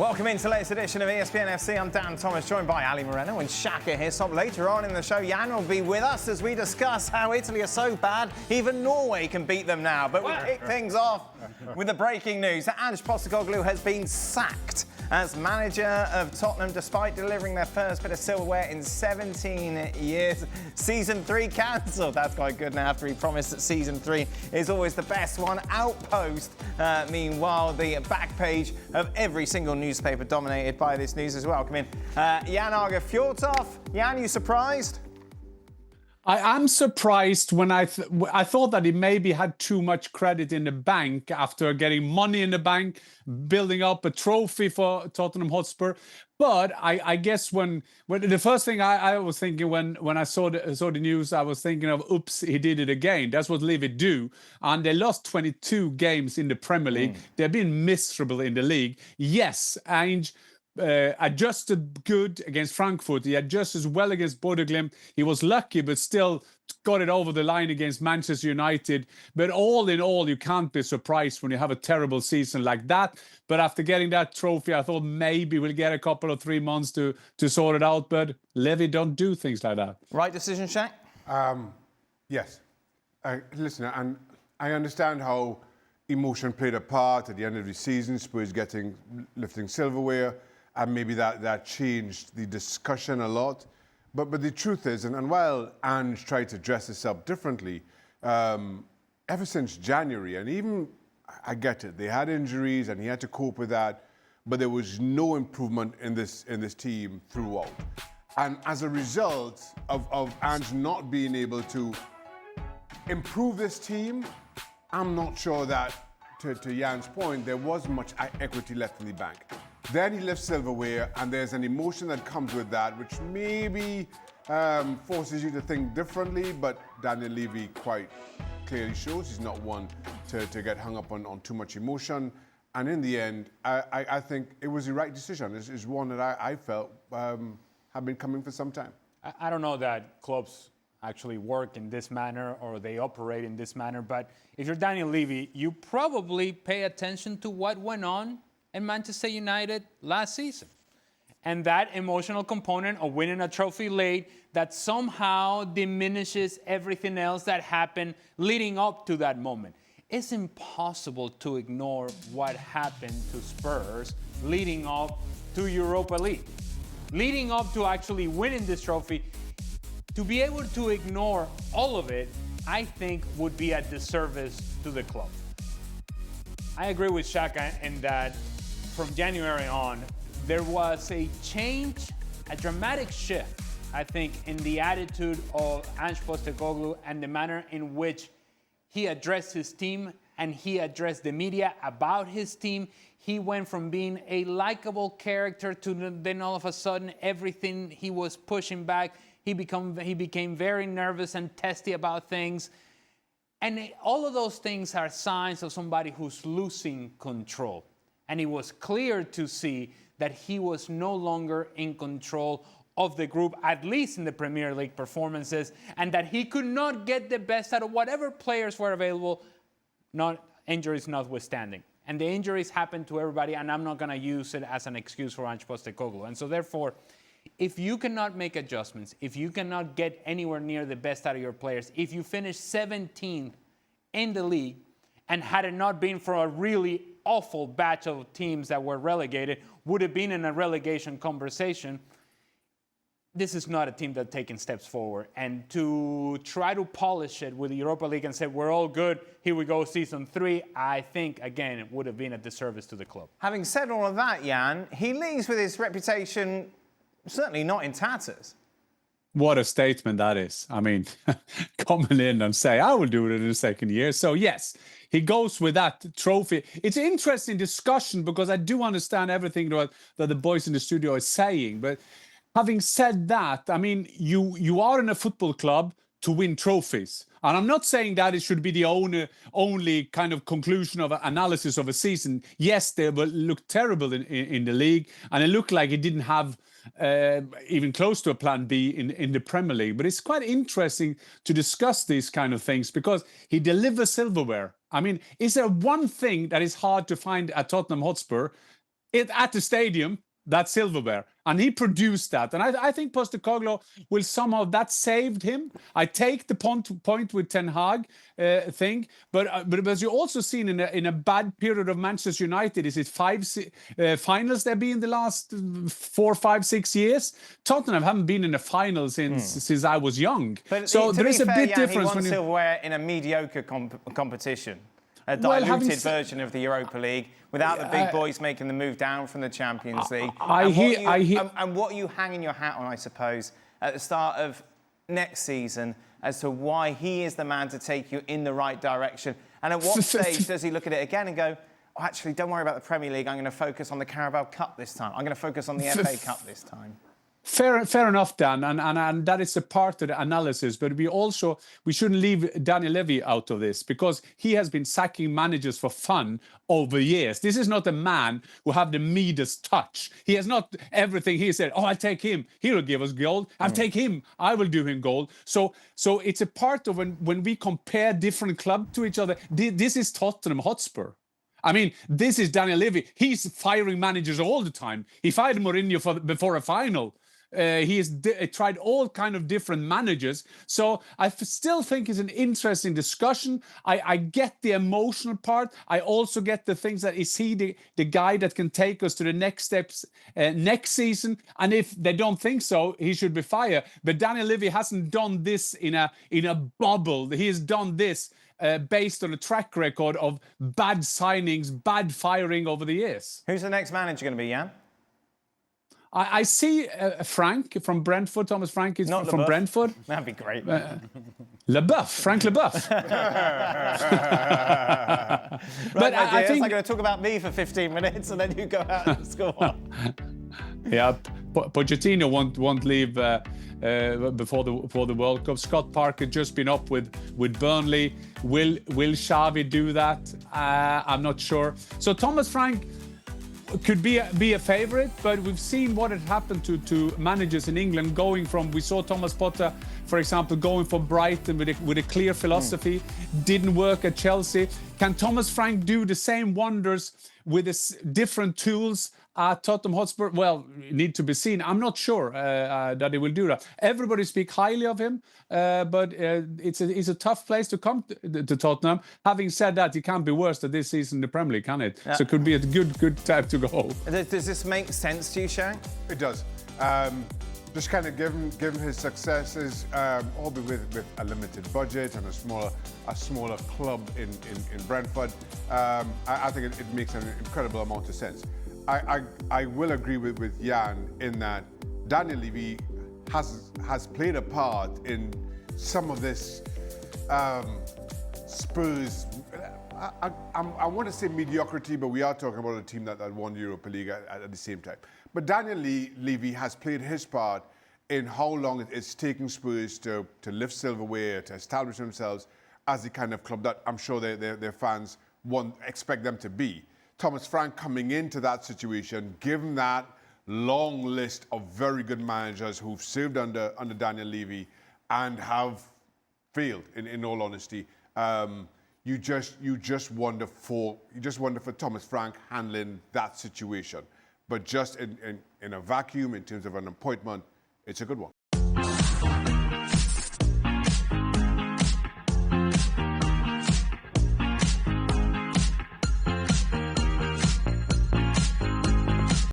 Welcome into the latest edition of ESPN FC. I'm Dan Thomas, joined by Ali Moreno and Shaka Hislop. Later on in the show, Jan will be with us as we discuss how Italy are so bad, even Norway can beat them now. But we kick things off with the breaking news that Ange Postecoglou has been sacked as manager of Tottenham, despite delivering their first bit of silverware in 17 years. Season 3 cancelled. That's quite good now after he promised that Season 3 is always the best one. Outpost, meanwhile, the back page of every single newspaper dominated by this news as well. Come in. Aage, Fjortoft. Jan, you surprised? I am surprised when I thought that he maybe had too much credit in the bank after getting money in the bank, building up a trophy for Tottenham Hotspur. But I guess when the first thing I was thinking when I saw the news, I was thinking of, oops, he did it again. That's what Levy do. And they lost 22 games in the Premier League. They've been miserable in the league. Yes, Ange adjusted good against Frankfurt. He adjusted as well against Bodø/Glimt. He was lucky, but still got it over the line against Manchester United. But all in all, you can't be surprised when you have a terrible season like that. But after getting that trophy, I thought maybe we'll get a couple of 3 months to sort it out. But Levy don't do things like that. Right decision, Shaq? Yes. Listen, and I understand how emotion played a part at the end of the season, Spurs lifting silverware, and maybe that changed the discussion a lot. But the truth is, and while Ange tried to dress this up differently, ever since January, and even, I get it, they had injuries and he had to cope with that, but there was no improvement in this team throughout. And as a result of Ange not being able to improve this team, I'm not sure that, to Jan's point, there was much equity left in the bank. Then he lifts silverware, and there's an emotion that comes with that, which maybe forces you to think differently, but Daniel Levy quite clearly shows he's not one to get hung up on too much emotion. And in the end, I think it was the right decision. It's one that I felt have been coming for some time. I don't know that clubs actually work in this manner or they operate in this manner, but if you're Daniel Levy, you probably pay attention to what went on in Manchester United last season. And that emotional component of winning a trophy late that somehow diminishes everything else that happened leading up to that moment. It's impossible to ignore what happened to Spurs leading up to Europa League. Leading up to actually winning this trophy, to be able to ignore all of it, I think would be a disservice to the club. I agree with Shaka in that from January on, there was a change, a dramatic shift, I think, in the attitude of Ange Postecoglou and the manner in which he addressed his team and he addressed the media about his team. He went from being a likable character to then all of a sudden everything he was pushing back. He became very nervous and testy about things. And all of those things are signs of somebody who's losing control. And it was clear to see that he was no longer in control of the group, at least in the Premier League performances, and that he could not get the best out of whatever players were available, injuries notwithstanding. And the injuries happened to everybody, and I'm not going to use it as an excuse for Ange Postecoglou. And so therefore, if you cannot make adjustments, if you cannot get anywhere near the best out of your players, if you finish 17th in the league, and had it not been for a really awful batch of teams that were relegated, would have been in a relegation conversation, this is not a team that's taking steps forward. And to try to polish it with the Europa League and say, we're all good, here we go, Season 3, I think, again, it would have been a disservice to the club. Having said all of that, Jan, he leaves with his reputation certainly not in tatters. What a statement that is. I mean, coming in and say, I will do it in the second year. So yes, he goes with that trophy. It's an interesting discussion because I do understand everything that the boys in the studio are saying. But having said that, I mean, you are in a football club to win trophies. And I'm not saying that it should be the only kind of conclusion of an analysis of a season. Yes, they will look terrible in the league, and it looked like it didn't have even close to a plan B in the Premier League. But it's quite interesting to discuss these kind of things because he delivers silverware. I mean, is there one thing that is hard to find at Tottenham Hotspur? at the stadium, that's silverware, and he produced that. And I think Postecoglou will somehow, that saved him. I take the point with Ten Hag thing, but as you also seen in a bad period of Manchester United, is it 5 finals they've been in the last 4, 5, 6 years? Tottenham haven't been in a final since I was young. But so there is a big difference. He won when silverware in a mediocre competition. A diluted version of the Europa League without the big boys making the move down from the Champions League. And what you hanging your hat on, I suppose, at the start of next season as to why he is the man to take you in the right direction. And at what stage does he look at it again and go, oh, actually, don't worry about the Premier League. I'm going to focus on the Carabao Cup this time. I'm going to focus on the FA Cup this time. Fair enough, Dan, and that is a part of the analysis. But we shouldn't leave Daniel Levy out of this, because he has been sacking managers for fun over years. This is not a man who have the Midas touch. He has not everything. He said, "Oh, I'll take him. He will give us gold. I'll take him. I will do him gold." So it's a part of when we compare different clubs to each other. This is Tottenham Hotspur. I mean, this is Daniel Levy. He's firing managers all the time. He fired Moreno before a final. He has tried all kind of different managers. So I still think it's an interesting discussion. I get the emotional part. I also get the things that is he the guy that can take us to the next steps next season. And if they don't think so, he should be fired. But Daniel Levy hasn't done this in a bubble. He has done this based on a track record of bad signings, bad firing over the years. Who's the next manager going to be, Jan? I see Frank from Brentford. Thomas Frank is from Brentford. That'd be great. LeBeuf, Frank LeBeuf. But I think I'm going to talk about me for 15 minutes and then you go out and score. Yeah, Pochettino won't leave before the World Cup. Scott Parker just been up with Burnley. Will Xavi do that? I'm not sure. So Thomas Frank could be a favourite, but we've seen what had happened to managers in England going from, we saw Thomas Potter, for example, going for Brighton with a clear philosophy, didn't work at Chelsea. Can Thomas Frank do the same wonders with different tools at Tottenham Hotspur? Well, need to be seen. I'm not sure that he will do that. Everybody speak highly of him, but it's a tough place to come to Tottenham. Having said that, it can't be worse than this season in the Premier League, can it? Yeah. So it could be a good time to go. Does this make sense to you, Shaq? It does. Just kind of given his successes, albeit with a limited budget and a smaller club in Brentford, I think it makes an incredible amount of sense. I will agree with Jan in that Daniel Levy has played a part in some of this Spurs. I want to say mediocrity, but we are talking about a team that won the Europa League at the same time. But Daniel Levy has played his part in how long it's taken Spurs to lift silverware, to establish themselves as the kind of club that I'm sure their fans expect them to be. Thomas Frank coming into that situation, given that long list of very good managers who've served under Daniel Levy and have failed, in all honesty, you just wonder for Thomas Frank handling that situation. But just in a vacuum, in terms of an appointment, it's a good one.